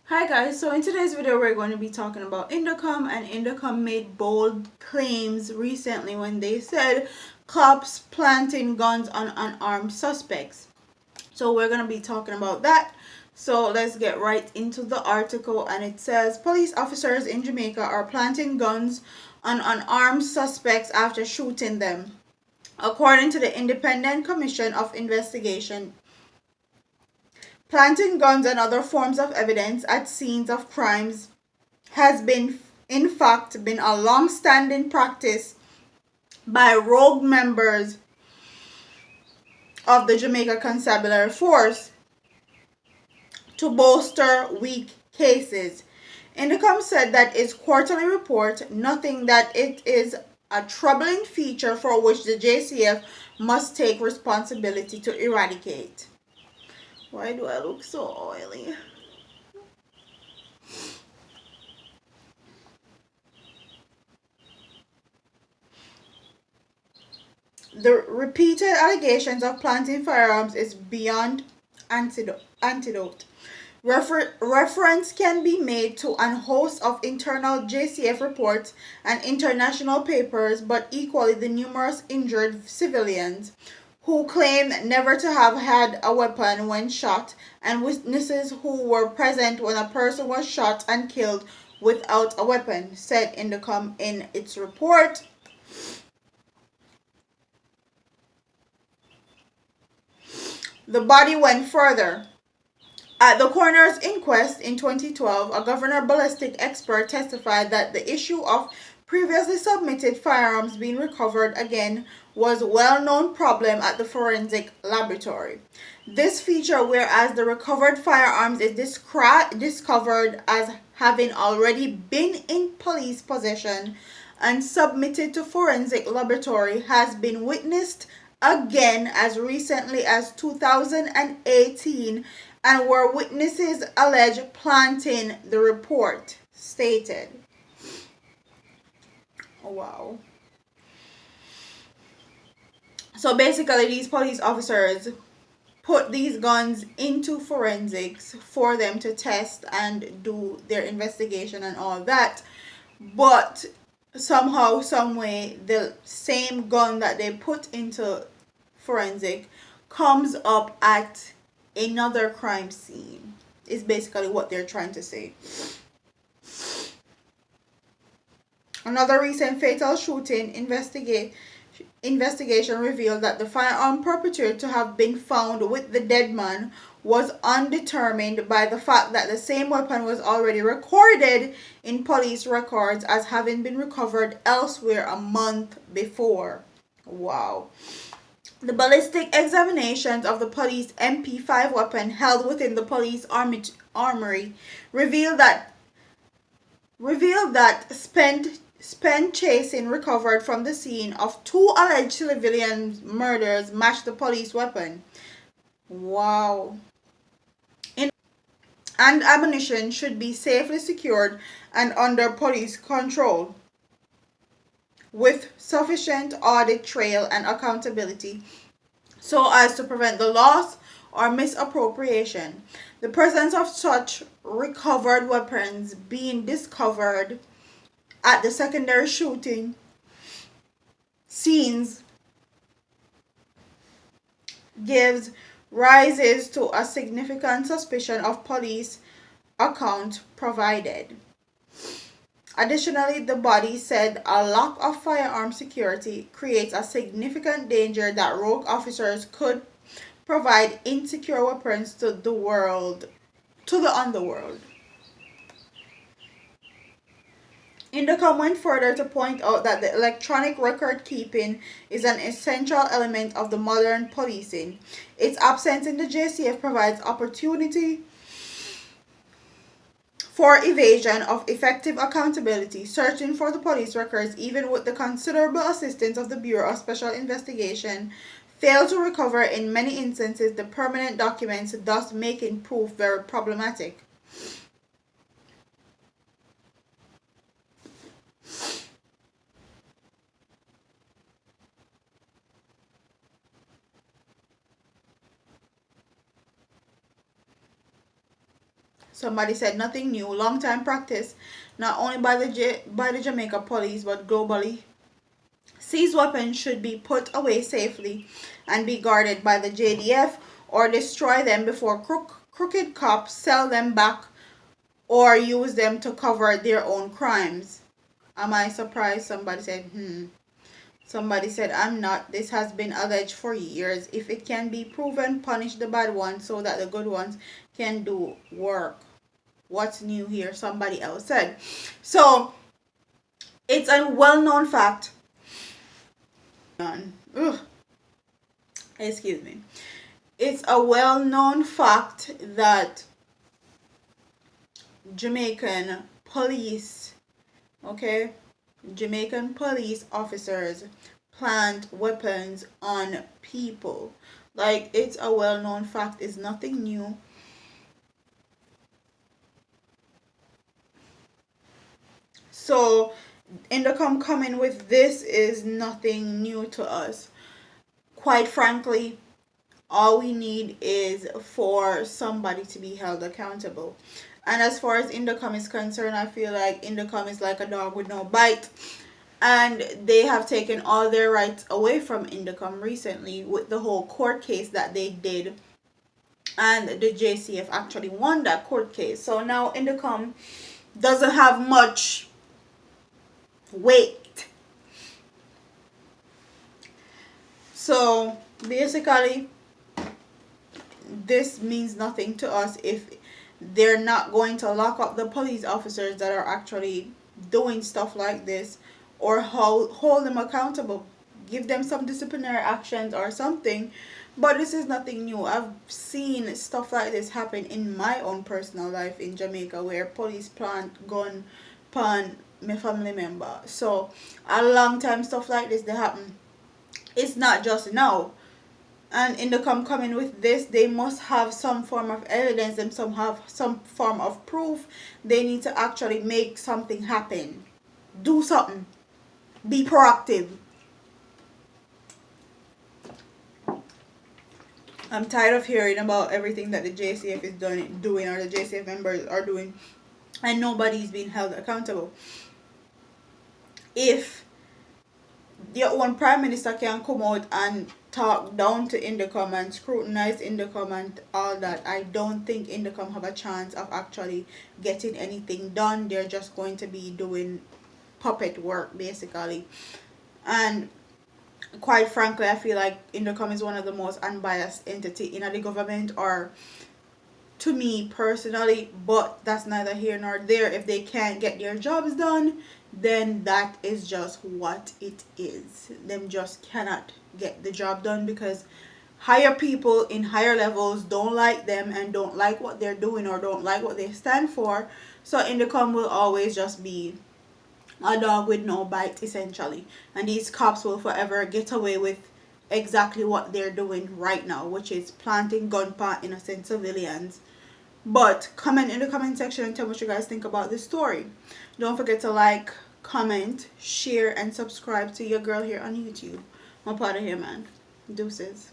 Hi guys, so in today's video we're going to be talking about Indocom, and Indocom made bold claims recently when they said cops planting guns on unarmed suspects. So we're going to be talking about that. So let's get right into the article, and it says police officers in Jamaica are planting guns on unarmed suspects after shooting them. According to the Independent Commission of Investigation, planting guns and other forms of evidence at scenes of crimes has in fact, been a long-standing practice by rogue members of the Jamaica Constabulary Force to bolster weak cases. Indicom said that its quarterly report, noting that it is a troubling feature for which the JCF must take responsibility to eradicate. Why do I look so oily? The repeated allegations of planting firearms is beyond antidote. Reference can be made to a host of internal JCF reports and international papers, but equally the numerous injured civilians who claim never to have had a weapon when shot, and witnesses who were present when a person was shot and killed without a weapon, said Indicom in its report. The body went further. At the coroner's inquest in 2012, a governor ballistic expert testified that the issue of previously submitted firearms being recovered again was a well-known problem at the forensic laboratory. This feature, whereas the recovered firearms is discovered as having already been in police possession and submitted to forensic laboratory, has been witnessed again as recently as 2018, and where witnesses allege planting, the report stated. Oh, wow. So basically, these police officers put these guns into forensics for them to test and do their investigation and all that. But somehow, some way, the same gun that they put into forensic comes up at another crime scene, is basically what they're trying to say. Another recent fatal shooting investigation revealed that the firearm purported to have been found with the dead man was undetermined by the fact that the same weapon was already recorded in police records as having been recovered elsewhere a month before. Wow. The ballistic examinations of the police MP5 weapon held within the police armory revealed that spent casing recovered from the scene of two alleged civilian murders matched the police weapon. Wow. And ammunition should be safely secured and under police control, with sufficient audit trail and accountability so as to prevent the loss or misappropriation. The presence of such recovered weapons being discovered at the secondary shooting scenes gives rises to a significant suspicion of police account provided. Additionally, the body said a lack of firearm security creates a significant danger that rogue officers could provide insecure weapons to the underworld. Indicom went further to point out that the electronic record keeping is an essential element of the modern policing. Its absence in the JCF provides opportunity for evasion of effective accountability. Searching for the police records, even with the considerable assistance of the Bureau of Special Investigation, fail to recover in many instances the permanent documents, thus making proof very problematic. Somebody said nothing new, long time practice, not only by the Jamaica police but globally. Seized weapons should be put away safely and be guarded by the JDF or destroy them before crooked cops sell them back or use them to cover their own crimes. Am I surprised? Somebody said, Somebody said, I'm not. This has been alleged for years. If it can be proven, punish the bad ones so that the good ones can do work. What's new here? Somebody else said. So, it's a well-known fact. Ugh. Excuse me. It's a well-known fact that Jamaican police, okay, Jamaican police officers plant weapons on people. Like, it's a well-known fact. It's nothing new. So, Indocom coming with this is nothing new to us. Quite frankly, all we need is for somebody to be held accountable. And as far as Indocom is concerned, I feel like Indocom is like a dog with no bite. And they have taken all their rights away from Indocom recently with the whole court case that they did. And the JCF actually won that court case. So now Indocom doesn't have much weight. So basically, this means nothing to us if they're not going to lock up the police officers that are actually doing stuff like this, or hold them accountable, give them some disciplinary actions or something. But this is nothing new. I've seen stuff like this happen in my own personal life in Jamaica, where police plant gun pan my family member. So a long time stuff like this they happen. It's not just now. And Indocom coming with this, they must have some form of evidence and some have some form of proof. They need to actually make something happen. Do something. Be proactive. I'm tired of hearing about everything that the JCF is doing or the JCF members are doing, and nobody's being held accountable. If your own prime minister can come out and talk down to Indocom and scrutinize Indocom and all that, I don't think Indocom have a chance of actually getting anything done. They're just going to be doing puppet work basically. And quite frankly, I feel like Indocom is one of the most unbiased entity in the government, or to me personally, but that's neither here nor there. If they can't get their jobs done, then that is just what it is. Them just cannot get the job done because higher people in higher levels don't like them and don't like what they're doing or don't like what they stand for. So Indocom will always just be a dog with no bite essentially, and these cops will forever get away with exactly what they're doing right now, which is planting gunpowder innocent civilians. But comment in the comment section and tell me what you guys think about this story. Don't forget to like, comment, share, and subscribe to your girl here on YouTube. I'm part of here, man. Deuces.